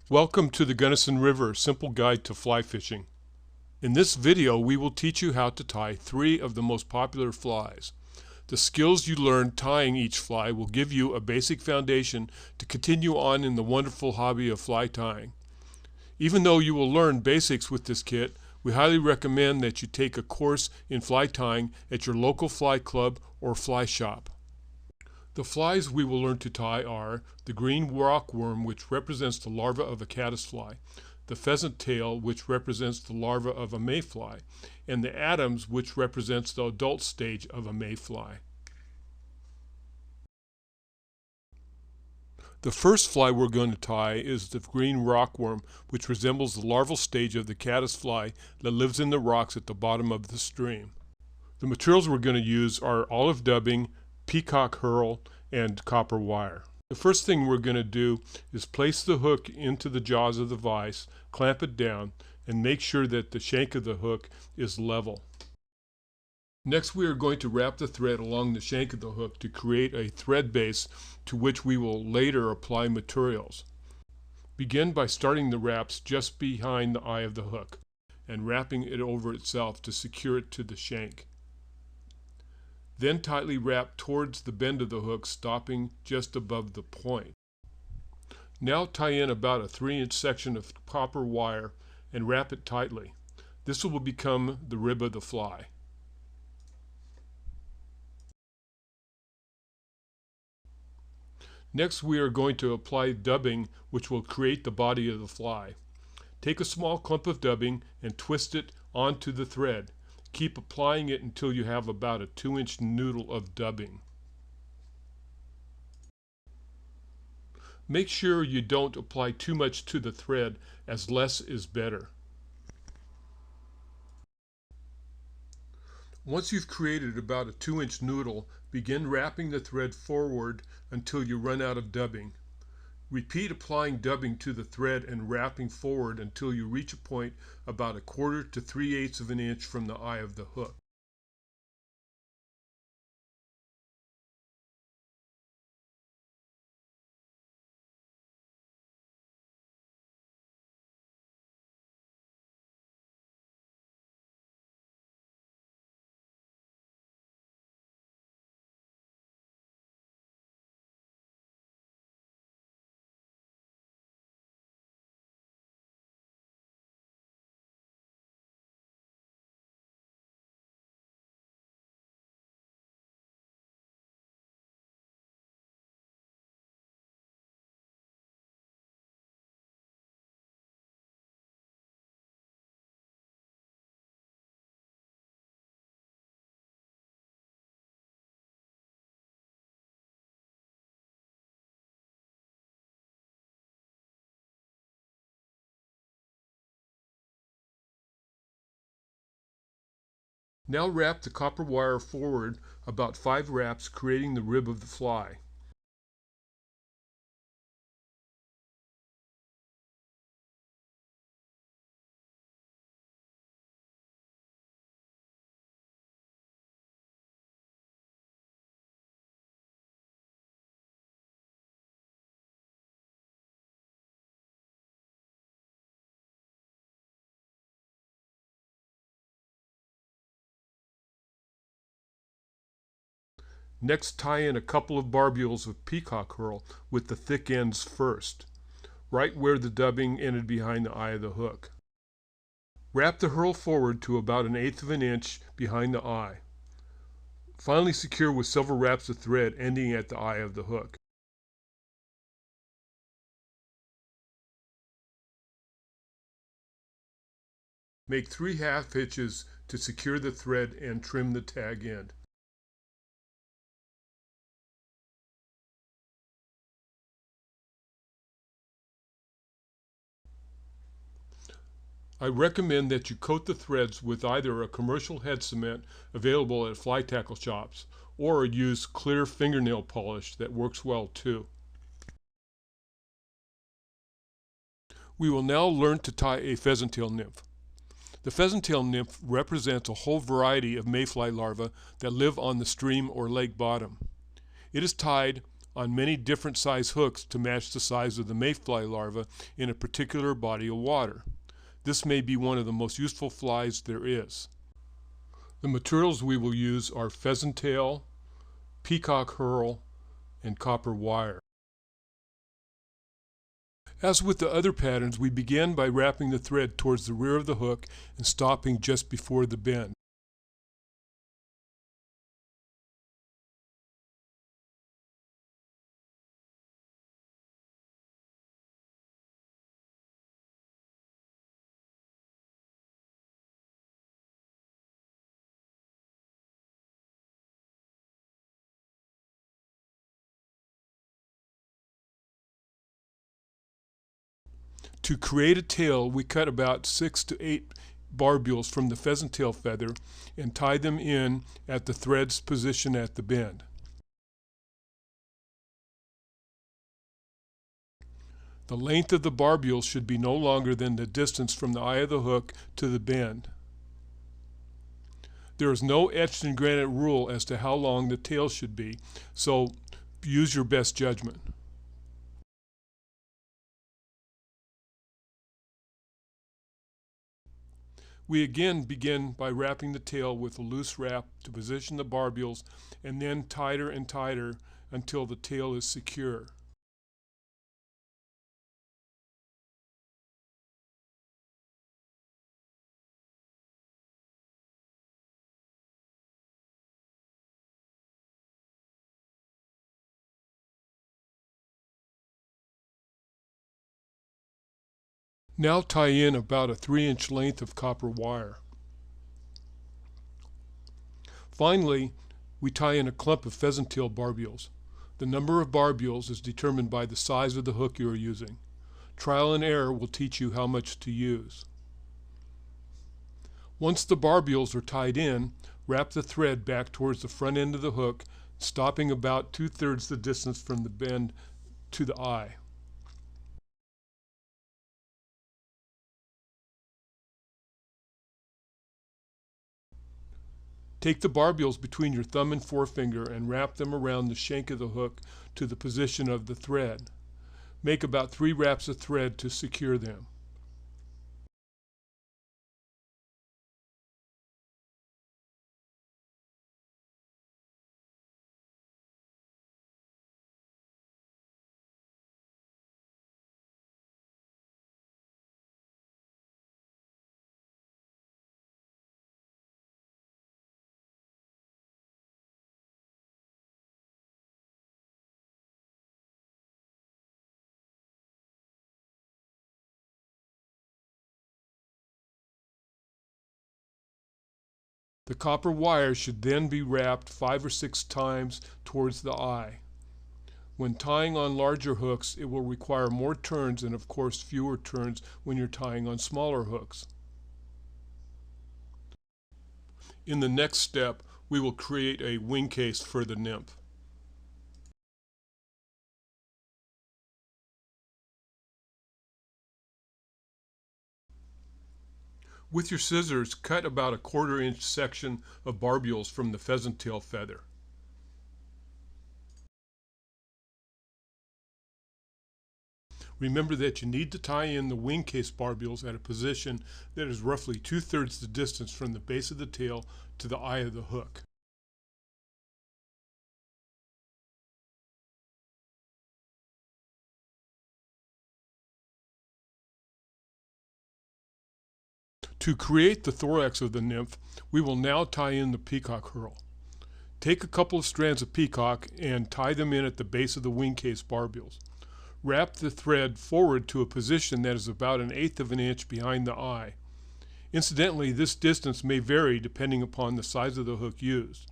Welcome to the Gunnison River Simple Guide to Fly Fishing. In this video, we will teach you how to tie 3 of the most popular flies. The skills you learn tying each fly will give you a basic foundation to continue on in the wonderful hobby of fly tying. Even though you will learn basics with this kit, we highly recommend that you take a course in fly tying at your local fly club or fly shop. The flies we will learn to tie are the green rockworm, which represents the larva of a caddisfly, the pheasant tail, which represents the larva of a mayfly, and the Adams, which represents the adult stage of a mayfly. The first fly we're going to tie is the green rockworm, which resembles the larval stage of the caddisfly that lives in the rocks at the bottom of the stream. The materials we're going to use are olive dubbing, peacock herl, and copper wire. The first thing we're going to do is place the hook into the jaws of the vise, clamp it down, and make sure that the shank of the hook is level. Next, we are going to wrap the thread along the shank of the hook to create a thread base to which we will later apply materials. Begin by starting the wraps just behind the eye of the hook and wrapping it over itself to secure it to the shank. Then tightly wrap towards the bend of the hook, stopping just above the point. Now tie in about a 3-inch section of copper wire and wrap it tightly. This will become the rib of the fly. Next, we are going to apply dubbing, which will create the body of the fly. Take a small clump of dubbing and twist it onto the thread. Keep applying it until you have about a 2-inch noodle of dubbing. Make sure you don't apply too much to the thread, as less is better. Once you've created about a 2-inch noodle, begin wrapping the thread forward until you run out of dubbing. Repeat applying dubbing to the thread and wrapping forward until you reach a point about 1/4 to 3/8 of an inch from the eye of the hook. Now wrap the copper wire forward about 5 wraps, creating the rib of the fly. Next, tie in a couple of barbules of peacock herl with the thick ends first, right where the dubbing ended behind the eye of the hook. Wrap the herl forward to about 1/8 of an inch behind the eye. Finally secure with several wraps of thread ending at the eye of the hook. Make 3 half hitches to secure the thread and trim the tag end. I recommend that you coat the threads with either a commercial head cement available at fly tackle shops or use clear fingernail polish that works well too. We will now learn to tie a pheasant-tail nymph. The pheasant-tail nymph represents a whole variety of mayfly larvae that live on the stream or lake bottom. It is tied on many different size hooks to match the size of the mayfly larva in a particular body of water. This may be one of the most useful flies there is. The materials we will use are pheasant tail, peacock herl, and copper wire. As with the other patterns, we begin by wrapping the thread towards the rear of the hook and stopping just before the bend. To create a tail, we cut about 6 to 8 barbules from the pheasant tail feather and tie them in at the thread's position at the bend. The length of the barbules should be no longer than the distance from the eye of the hook to the bend. There is no etched in granite rule as to how long the tail should be, so use your best judgment. We again begin by wrapping the tail with a loose wrap to position the barbules, and then tighter and tighter until the tail is secure. Now tie in about a 3-inch length of copper wire. Finally, we tie in a clump of pheasant tail barbules. The number of barbules is determined by the size of the hook you are using. Trial and error will teach you how much to use. Once the barbules are tied in, wrap the thread back towards the front end of the hook, stopping about 2/3 the distance from the bend to the eye. Take the barbules between your thumb and forefinger and wrap them around the shank of the hook to the position of the thread. Make about 3 wraps of thread to secure them. The copper wire should then be wrapped 5 or 6 times towards the eye. When tying on larger hooks, it will require more turns and of course fewer turns when you're tying on smaller hooks. In the next step, we will create a wing case for the nymph. With your scissors, cut about a 1/4 inch section of barbules from the pheasant tail feather. Remember that you need to tie in the wing case barbules at a position that is roughly 2/3 the distance from the base of the tail to the eye of the hook. To create the thorax of the nymph, we will now tie in the peacock herl. Take a couple of strands of peacock and tie them in at the base of the wing case barbules. Wrap the thread forward to a position that is about 1/8 of an inch behind the eye. Incidentally, this distance may vary depending upon the size of the hook used.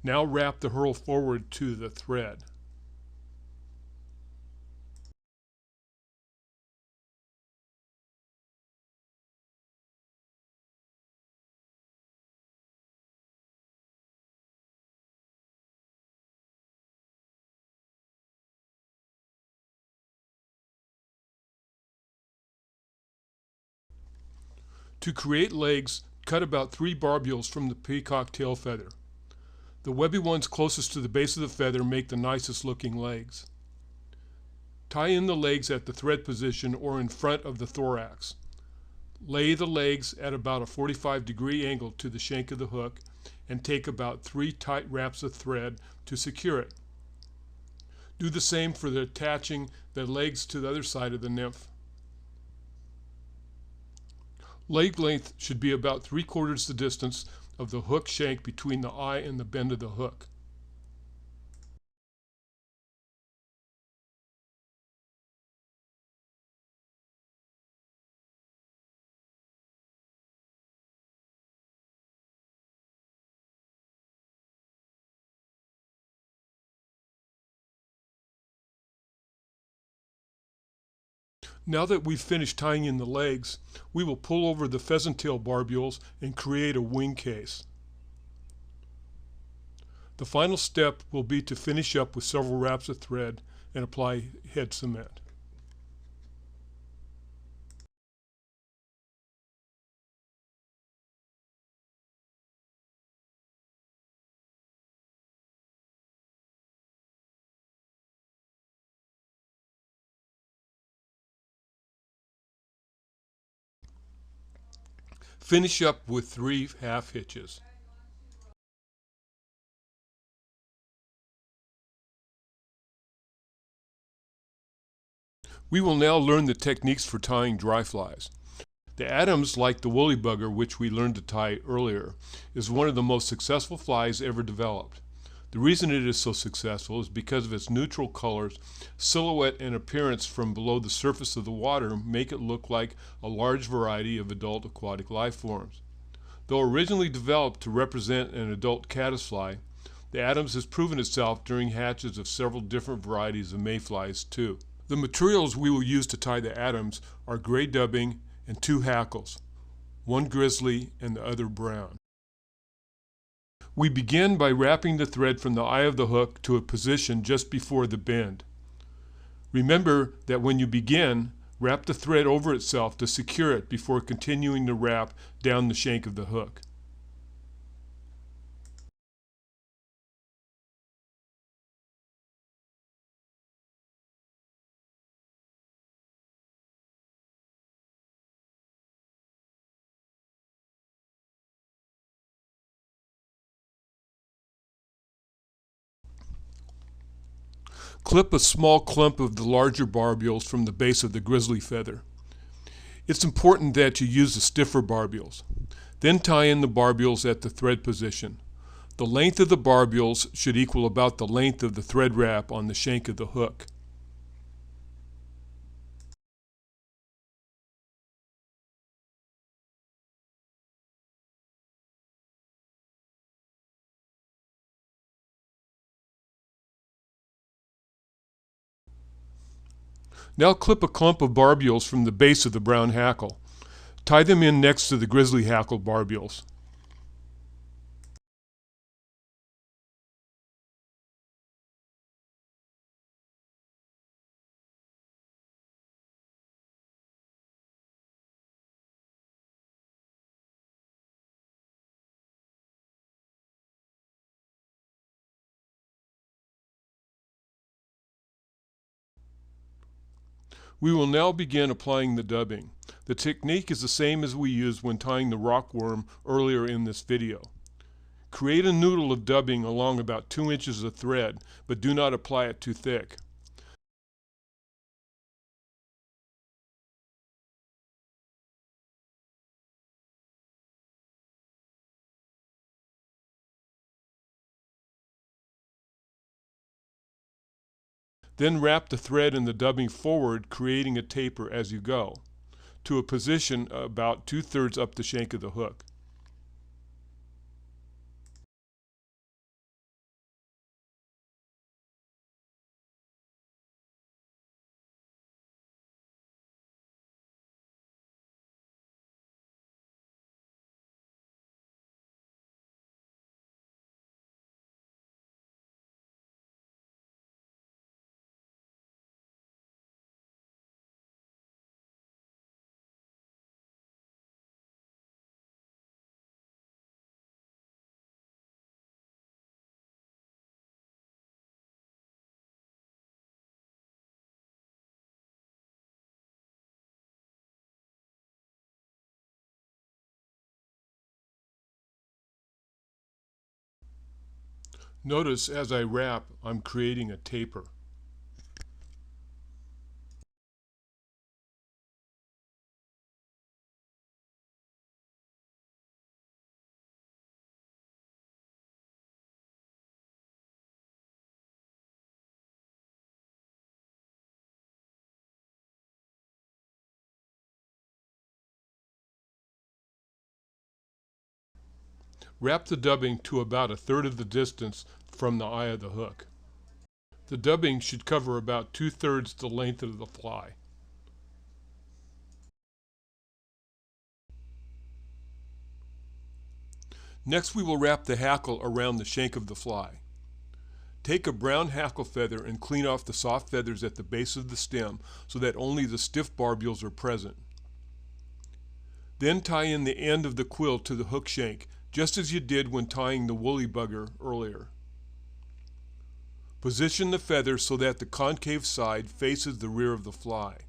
Now wrap the herl forward to the thread. To create legs, cut about 3 barbules from the peacock tail feather. The webby ones closest to the base of the feather make the nicest looking legs. Tie in the legs at the thread position or in front of the thorax. Lay the legs at about a 45-degree angle to the shank of the hook and take about 3 tight wraps of thread to secure it. Do the same for attaching the legs to the other side of the nymph. Leg length should be about 3/4 the distance of the hook shank between the eye and the bend of the hook. Now that we've finished tying in the legs, we will pull over the pheasant tail barbules and create a wing case. The final step will be to finish up with several wraps of thread and apply head cement. Finish up with 3 half hitches. We will now learn the techniques for tying dry flies. The Adams, like the woolly bugger, which we learned to tie earlier, is one of the most successful flies ever developed. The reason it is so successful is because of its neutral colors, silhouette, and appearance from below the surface of the water make it look like a large variety of adult aquatic life forms. Though originally developed to represent an adult caddisfly, the Adams has proven itself during hatches of several different varieties of mayflies too. The materials we will use to tie the Adams are gray dubbing and 2 hackles, one grizzly and the other brown. We begin by wrapping the thread from the eye of the hook to a position just before the bend. Remember that when you begin, wrap the thread over itself to secure it before continuing to wrap down the shank of the hook. Clip a small clump of the larger barbules from the base of the grizzly feather. It's important that you use the stiffer barbules. Then tie in the barbules at the thread position. The length of the barbules should equal about the length of the thread wrap on the shank of the hook. Now clip a clump of barbules from the base of the brown hackle. Tie them in next to the grizzly hackle barbules. We will now begin applying the dubbing. The technique is the same as we used when tying the rockworm earlier in this video. Create a noodle of dubbing along about 2 inches of thread, but do not apply it too thick. Then wrap the thread in the dubbing forward, creating a taper as you go, to a position about 2/3 up the shank of the hook. Notice as I wrap, I'm creating a taper. Wrap the dubbing to about a third of the distance from the eye of the hook. The dubbing should cover about 2/3 the length of the fly. Next we will wrap the hackle around the shank of the fly. Take a brown hackle feather and clean off the soft feathers at the base of the stem so that only the stiff barbules are present. Then tie in the end of the quill to the hook shank, just as you did when tying the woolly bugger earlier. Position the feather so that the concave side faces the rear of the fly.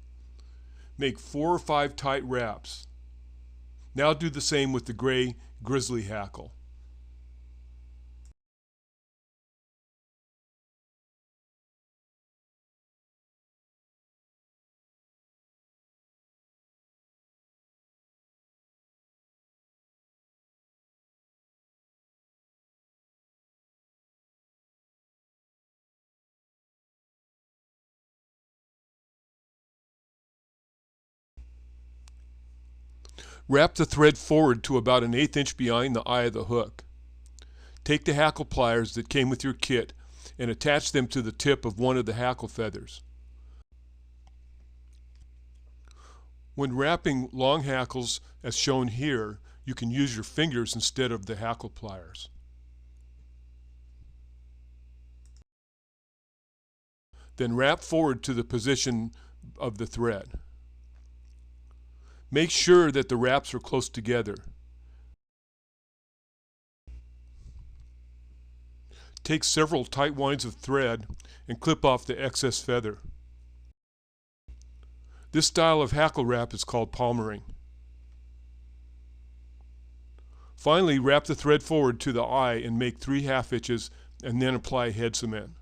Make 4 or 5 tight wraps. Now do the same with the gray grizzly hackle. Wrap the thread forward to about 1/8 inch behind the eye of the hook. Take the hackle pliers that came with your kit and attach them to the tip of one of the hackle feathers. When wrapping long hackles, as shown here, you can use your fingers instead of the hackle pliers. Then wrap forward to the position of the thread. Make sure that the wraps are close together. Take several tight winds of thread and clip off the excess feather. This style of hackle wrap is called palmering. Finally, wrap the thread forward to the eye and make 3 half hitches and then apply head cement.